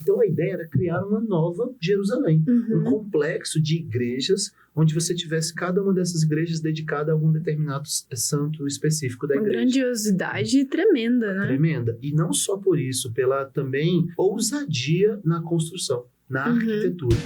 Então a ideia era criar uma nova Jerusalém, um complexo de igrejas, onde você tivesse cada uma dessas igrejas dedicada a algum determinado santo específico da igreja. Uma grandiosidade tremenda, né? Tremenda. E não só por isso, pela também ousadia na construção, na arquitetura.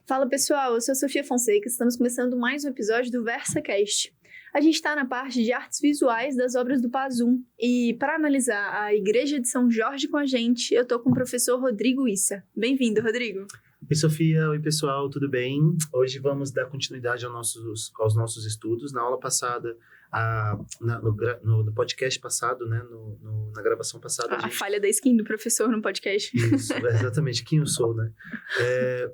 Fala pessoal, eu sou a Sofia Fonseca, estamos começando mais um episódio do VersaCast. A gente está na parte de artes visuais das obras do Pazzum e para analisar a Igreja de São Jorge com a gente, eu tô com o professor Rodrigo Issa. Bem-vindo, Rodrigo. Oi, Sofia. Oi, pessoal. Tudo bem? Hoje vamos dar continuidade aos nossos estudos. Na aula passada, no podcast passado, né, na gravação passada... A falha da skin do professor no podcast. Isso, exatamente. Quem eu sou, né?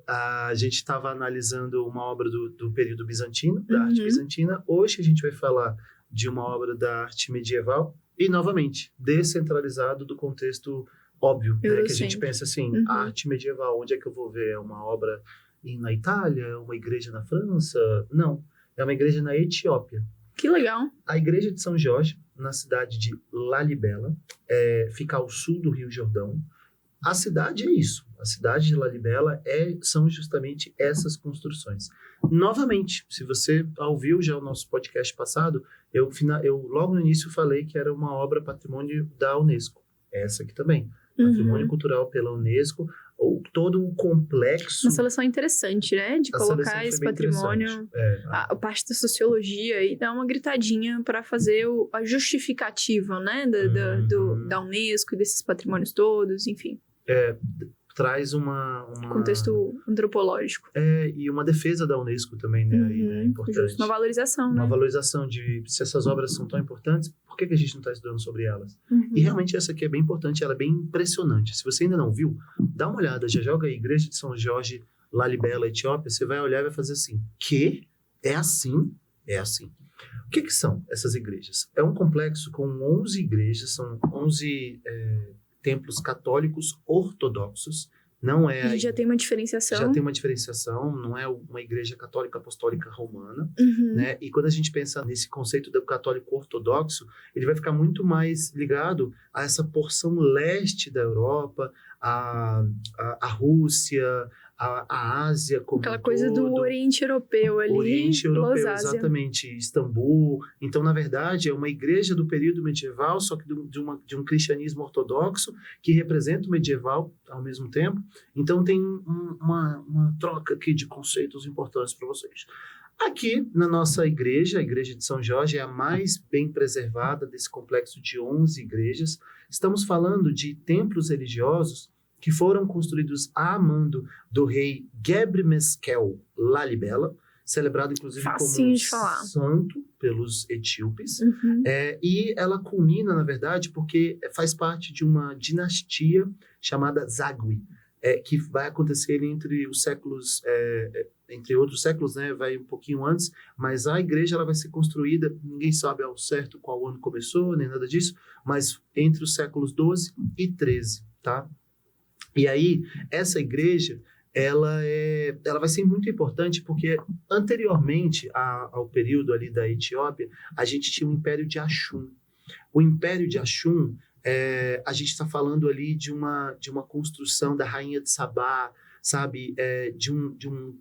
A gente estava analisando uma obra do período bizantino, da arte bizantina. Hoje a gente vai falar de uma obra da arte medieval e, novamente, descentralizado do contexto óbvio, né? Que a gente pensa assim, a arte medieval, onde é que eu vou ver? É uma obra na Itália? Uma igreja na França? Não, é uma igreja na Etiópia. Que legal. A igreja de São Jorge, na cidade de Lalibela, fica ao sul do Rio Jordão. A cidade é isso. A cidade de Lalibela são justamente essas construções. Novamente, se você ouviu já o nosso podcast passado, eu logo no início falei que era uma obra patrimônio da Unesco. Essa aqui também. Patrimônio cultural pela Unesco, todo o complexo... Uma seleção interessante, né? De colocar esse patrimônio, a parte da sociologia e dar uma gritadinha para fazer a justificativa, né? Da Unesco e desses patrimônios todos, enfim. Traz um contexto antropológico. E uma defesa da Unesco também, né? Aí, né? Importante. Justo. Uma valorização, né? Uma valorização de se essas obras são tão importantes, por que a gente não está estudando sobre elas? E realmente essa aqui é bem importante, ela é bem impressionante. Se você ainda não viu, dá uma olhada, já joga a Igreja de São Jorge, Lalibela, Etiópia, você vai olhar e vai fazer assim, que é assim, é assim. O que são essas igrejas? É um complexo com 11 igrejas, são 11... templos católicos ortodoxos, não é... A gente já tem uma diferenciação. Já tem uma diferenciação, não é uma igreja católica apostólica romana, né? E quando a gente pensa nesse conceito do católico ortodoxo, ele vai ficar muito mais ligado a essa porção leste da Europa, a Rússia, a Ásia como aquela coisa do Oriente Europeu ali. Oriente Europeu, exatamente. Istambul. Então, na verdade, é uma igreja do período medieval, só que de um cristianismo ortodoxo, que representa o medieval ao mesmo tempo. Então, tem uma troca aqui de conceitos importantes para vocês. Aqui, na nossa igreja, a Igreja de São Jorge é a mais bem preservada desse complexo de 11 igrejas. Estamos falando de templos religiosos que foram construídos a mando do rei Gebre Meskel Lalibela, celebrado inclusive como santo pelos etíopes. E ela culmina, na verdade, porque faz parte de uma dinastia chamada Zagwe, que vai acontecer entre os séculos... entre outros séculos, né, vai um pouquinho antes, mas a igreja ela vai ser construída, ninguém sabe ao certo qual ano começou, nem nada disso, mas entre os séculos 12 e 13, tá? E aí, essa igreja, ela vai ser muito importante porque anteriormente ao período ali da Etiópia, a gente tinha o Império de Axum. O Império de Axum, a gente está falando ali de uma construção da rainha de Sabá, sabe, de um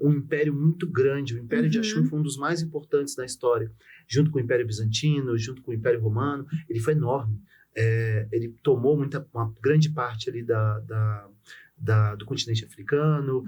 império muito grande. O Império de Axum foi um dos mais importantes da história, junto com o Império Bizantino, junto com o Império Romano. Ele foi enorme. Ele tomou uma grande parte ali do continente africano,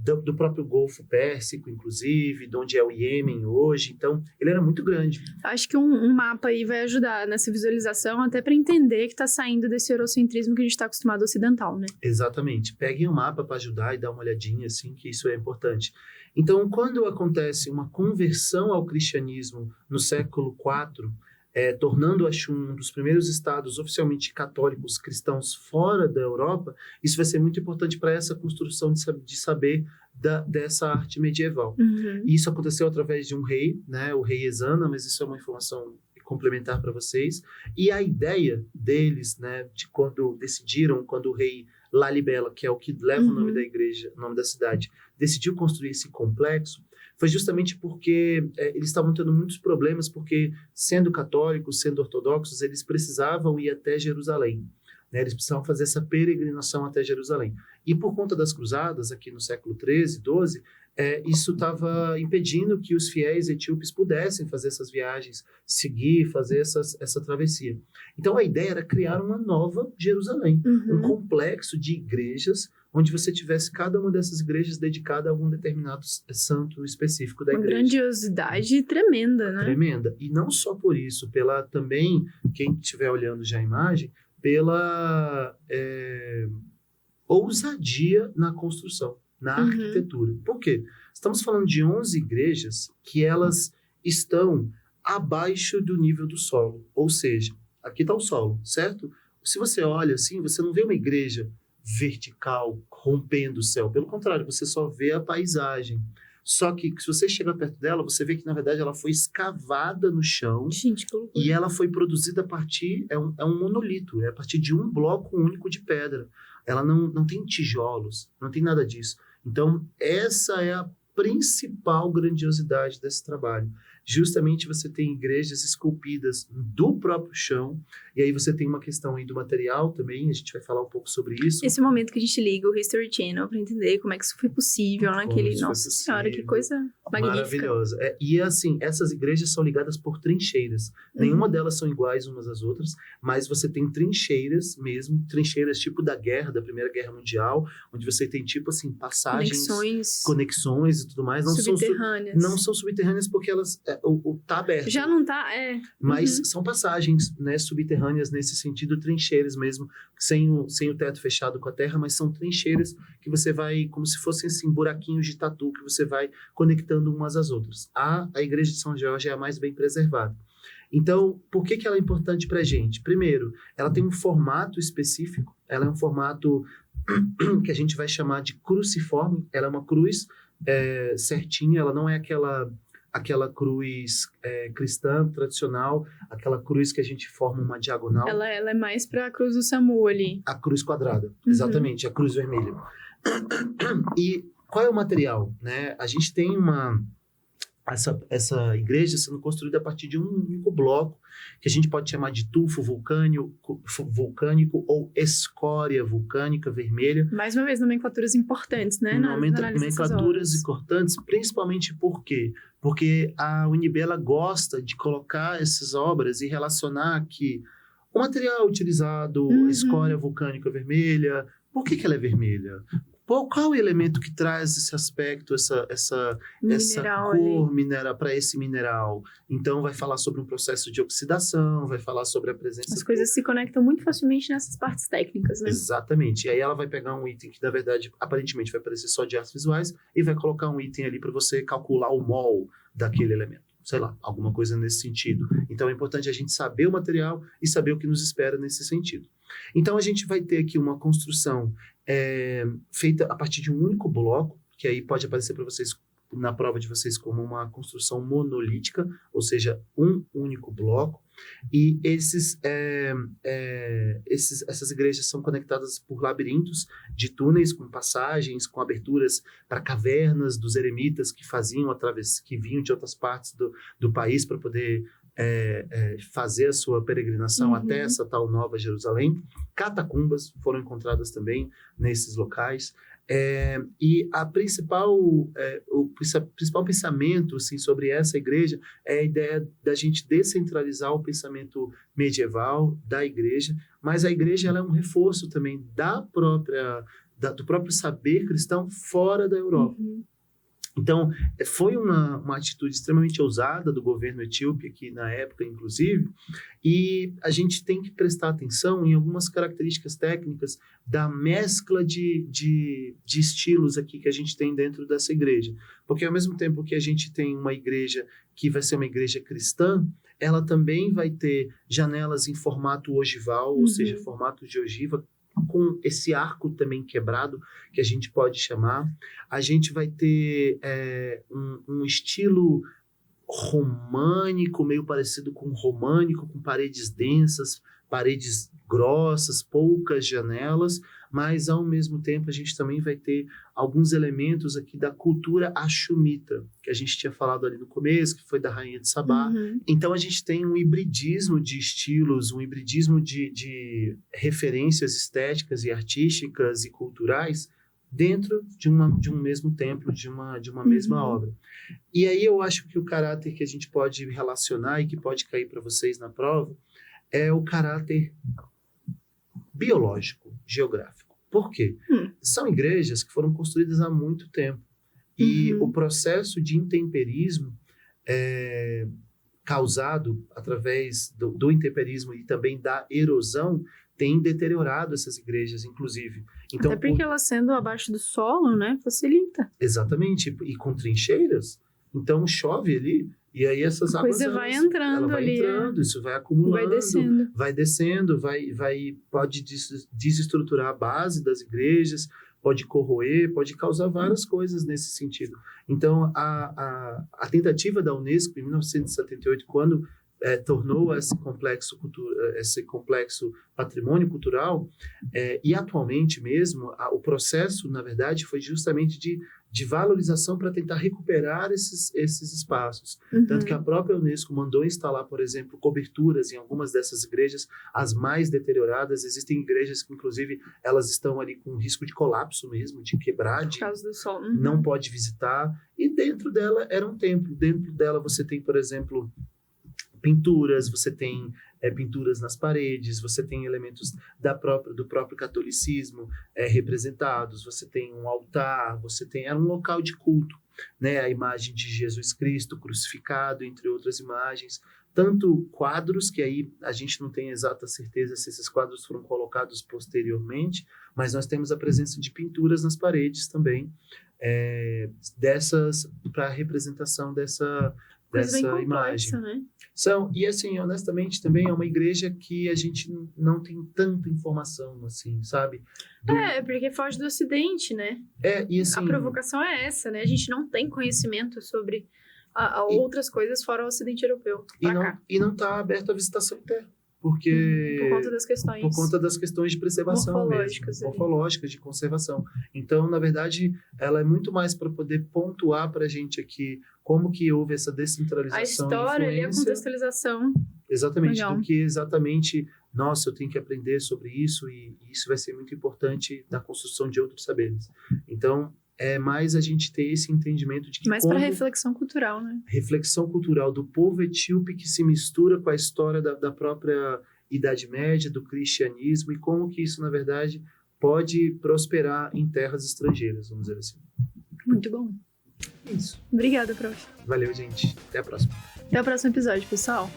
do próprio Golfo Pérsico, inclusive, de onde é o Iêmen hoje. Então, ele era muito grande. Acho que um mapa aí vai ajudar nessa visualização, até para entender que está saindo desse eurocentrismo que a gente está acostumado ocidental, né? Exatamente. Peguem um mapa para ajudar e dar uma olhadinha, assim, que isso é importante. Então, quando acontece uma conversão ao cristianismo no século IV, tornando Axum um dos primeiros estados oficialmente católicos cristãos fora da Europa, isso vai ser muito importante para essa construção de saber dessa arte medieval. E isso aconteceu através de um rei, né, o rei Ezana, mas isso é uma informação complementar para vocês. E a ideia deles, né, de quando o rei Lalibela, que é o que leva o nome da igreja, o nome da cidade, decidiu construir esse complexo, foi justamente porque eles estavam tendo muitos problemas, porque sendo católicos, sendo ortodoxos, eles precisavam ir até Jerusalém. Né? Eles precisavam fazer essa peregrinação até Jerusalém. E por conta das cruzadas, aqui no século XIII, XII, isso estava impedindo que os fiéis etíopes pudessem fazer essas viagens, seguir, fazer essa travessia. Então, a ideia era criar uma nova Jerusalém, um complexo de igrejas, onde você tivesse cada uma dessas igrejas dedicada a algum determinado santo específico da igreja. Uma grandiosidade tremenda, né? Tremenda. E não só por isso, pela também, quem estiver olhando já a imagem, pela ousadia na construção, na arquitetura. Por quê? Estamos falando de 11 igrejas que elas estão abaixo do nível do solo. Ou seja, aqui está o solo, certo? Se você olha assim, você não vê uma igreja vertical rompendo o céu. Pelo contrário, você só vê a paisagem. Só que se você chega perto dela, você vê que, na verdade, ela foi escavada no chão. Gente, que loucura. E ela foi produzida a partir... É um monolito. É a partir de um bloco único de pedra. Ela não tem tijolos. Não tem nada disso. Então, essa é a principal grandiosidade desse trabalho. Justamente você tem igrejas esculpidas do próprio chão, e aí você tem uma questão aí do material também, a gente vai falar um pouco sobre isso. Esse momento que a gente liga o History Channel para entender como é que isso foi possível naquele... Nossa Senhora, que coisa magnífica. Maravilhosa. E assim, essas igrejas são ligadas por trincheiras. Nenhuma delas são iguais umas às outras, mas você tem trincheiras mesmo, trincheiras tipo da guerra, da Primeira Guerra Mundial, onde você tem tipo assim, passagens... Conexões e tudo mais. Subterrâneas. Não são subterrâneas porque elas... tá aberto. Já não tá, Mas são passagens, né, subterrâneas nesse sentido, trincheiras mesmo, sem o teto fechado com a terra, mas são trincheiras que você vai, como se fossem assim, buraquinhos de tatu que você vai conectando umas às outras. A igreja de São Jorge é a mais bem preservada. Então, por que ela é importante para a gente? Primeiro, ela tem um formato específico, ela é um formato que a gente vai chamar de cruciforme, ela é uma cruz certinha, ela não é aquela cruz cristã tradicional, aquela cruz que a gente forma uma diagonal. Ela é mais para a cruz do SAMU ali. A cruz quadrada, exatamente, a cruz vermelha. E qual é o material? Né? A gente tem essa igreja sendo construída a partir de um único bloco, que a gente pode chamar de tufo vulcânico ou escória vulcânica vermelha. Mais uma vez, nomenclaturas importantes, né? Nomenclaturas importantes, principalmente por quê? Porque a UNB ela gosta de colocar essas obras e relacionar que o material utilizado, escória vulcânica vermelha, por que ela é vermelha? Qual o elemento que traz esse aspecto, essa cor mineral para esse mineral? Então, vai falar sobre um processo de oxidação, vai falar sobre a presença... As coisas se conectam muito facilmente nessas partes técnicas, né? Exatamente. E aí ela vai pegar um item que, na verdade, aparentemente vai parecer só de artes visuais e vai colocar um item ali para você calcular o mol daquele elemento. Sei lá, alguma coisa nesse sentido. Então, é importante a gente saber o material e saber o que nos espera nesse sentido. Então, a gente vai ter aqui uma construção feita a partir de um único bloco, que aí pode aparecer para vocês na prova de vocês como uma construção monolítica, ou seja, um único bloco. E essas igrejas são conectadas por labirintos de túneis com passagens, com aberturas para cavernas dos eremitas que faziam que vinham de outras partes do país para poder fazer a sua peregrinação até essa tal Nova Jerusalém. Catacumbas foram encontradas também nesses locais. E o principal pensamento assim, sobre essa igreja é a ideia da gente descentralizar o pensamento medieval da igreja, mas a igreja ela é um reforço também do próprio saber cristão fora da Europa. Então, foi uma atitude extremamente ousada do governo etíope aqui na época, inclusive, e a gente tem que prestar atenção em algumas características técnicas da mescla de estilos aqui que a gente tem dentro dessa igreja. Porque ao mesmo tempo que a gente tem uma igreja que vai ser uma igreja cristã, ela também vai ter janelas em formato ogival, ou seja, formato de ogiva, com esse arco também quebrado, que a gente pode chamar. A gente vai ter um estilo românico, meio parecido com românico, com paredes densas, paredes grossas, poucas janelas, mas ao mesmo tempo a gente também vai ter alguns elementos aqui da cultura axumita, que a gente tinha falado ali no começo, que foi da Rainha de Sabá. Então a gente tem um hibridismo de estilos, um hibridismo de referências estéticas e artísticas e culturais dentro de um mesmo templo, de uma mesma obra. E aí eu acho que o caráter que a gente pode relacionar e que pode cair para vocês na prova é o caráter biológico, geográfico. Por quê? São igrejas que foram construídas há muito tempo. E o processo de intemperismo causado através do intemperismo e também da erosão tem deteriorado essas igrejas, inclusive. Então, até porque ela sendo abaixo do solo, né, facilita. Exatamente, e com trincheiras, então chove ali, e aí essas águas... Coisa vai entrando ela vai ali. entrando, isso vai acumulando, vai descendo, pode desestruturar a base das igrejas, pode corroer, pode causar várias coisas nesse sentido. Então, a tentativa da Unesco, em 1978, quando tornou esse complexo patrimônio cultural, e atualmente mesmo, o processo, na verdade, foi justamente de valorização para tentar recuperar esses espaços. Tanto que a própria Unesco mandou instalar, por exemplo, coberturas em algumas dessas igrejas, as mais deterioradas. Existem igrejas que, inclusive, elas estão ali com risco de colapso mesmo, de quebrar, por causa do sol. Não pode visitar. E dentro dela era um templo. Dentro dela você tem, por exemplo, pinturas, você tem pinturas nas paredes, você tem elementos do próprio catolicismo representados, você tem um altar, era um local de culto, né? A imagem de Jesus Cristo crucificado, entre outras imagens, tanto quadros, que aí a gente não tem exata certeza se esses quadros foram colocados posteriormente, mas nós temos a presença de pinturas nas paredes também, para a representação dessa complexa, imagem. Né? E assim, honestamente, também é uma igreja que a gente não tem tanta informação, assim, sabe? Porque foge do Ocidente, né? E assim... A provocação é essa, né? A gente não tem conhecimento sobre outras coisas fora o Ocidente europeu. E não está aberto à visitação interna. Porque... Por conta das questões... Por conta das questões de preservação morfológicas, de conservação. Então, na verdade, ela é muito mais para poder pontuar para a gente aqui como que houve essa descentralização. A história e a contextualização. Exatamente. Legal. Do que exatamente, nossa, eu tenho que aprender sobre isso e isso vai ser muito importante na construção de outros saberes. Então, é mais a gente ter esse entendimento de que... Mais para reflexão cultural, né? Reflexão cultural do povo etíope que se mistura com a história da própria Idade Média, do cristianismo, e como que isso, na verdade, pode prosperar em terras estrangeiras, vamos dizer assim. Muito bom. Isso. Obrigada, prof. Valeu, gente. Até a próxima. Até o próximo episódio, pessoal.